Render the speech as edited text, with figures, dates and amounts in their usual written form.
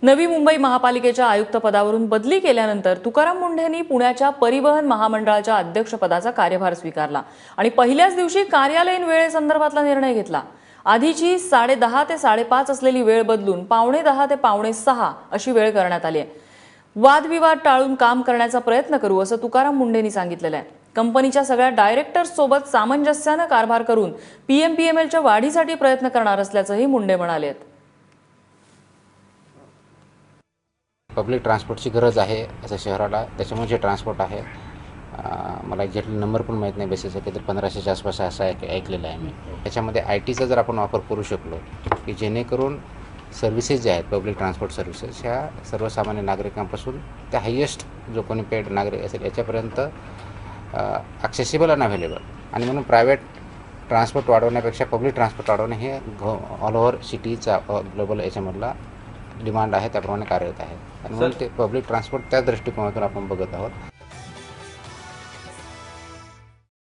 नवी मुंबई महापालिकेच्या आयुक्त पदावरून बदली केल्यानंतर तुकाराम मुंढेंनी पुण्याच्या परिवहन महामंडळाच्या अध्यक्षपदाचा कार्यभार स्वीकारला आणि पहिल्याच दिवशी कार्यालयीन वेळेसंदर्भातला निर्णय घेतला। आधीची 10:30 ते 5:30 असलेली वेळ बदलून 9:45 ते 6:45 अशी वेळ करण्यात आली आहे। वादविवाद टाळून काम करण्याचा प्रयत्न करू असं तुकाराम मुंढेंनी सांगितलेलं आहे। कंपनीच्या सगळ्या डायरेक्टर्स सोबत सामंजस्याने कारभार करून पीएमपीएमएलच्या वाढीसाठी प्रयत्न करणार असल्याचंही मुंढे म्हणाले आहेत। पब्लिक ट्रान्सपोर्टची गरज आहे असं शहराला, त्याच्यामुळे जे ट्रान्सपोर्ट आहे मला एक्झॅक्टली नंबर पण माहीत नाही, बेसिस आहे तर 1500च्या आसपास असं ऐकलेलं आहे मी। त्याच्यामध्ये IT चा जर आपण वापर करू शकलो की जेणेकरून सर्व्हिसेस जे आहेत पब्लिक ट्रान्सपोर्ट सर्व्हिसेस ह्या सर्वसामान्य नागरिकांपासून त्या हायेस्ट जो कोणी पेड नागरिक असेल याच्यापर्यंत ॲक्सेसिबल आणि अवेलेबल, आणि म्हणून प्रायव्हेट ट्रान्सपोर्ट वाढवण्यापेक्षा पब्लिक ट्रान्सपोर्ट वाढवणे हे ऑल ओव्हर सिटीचा ग्लोबल याच्यामधला डिमांड आहे, त्याप्रमाणे कार्यरत आहे आणि म्हणून ते पब्लिक ट्रान्सपोर्ट त्या दृष्टिकोनातून आपण बघत आहोत।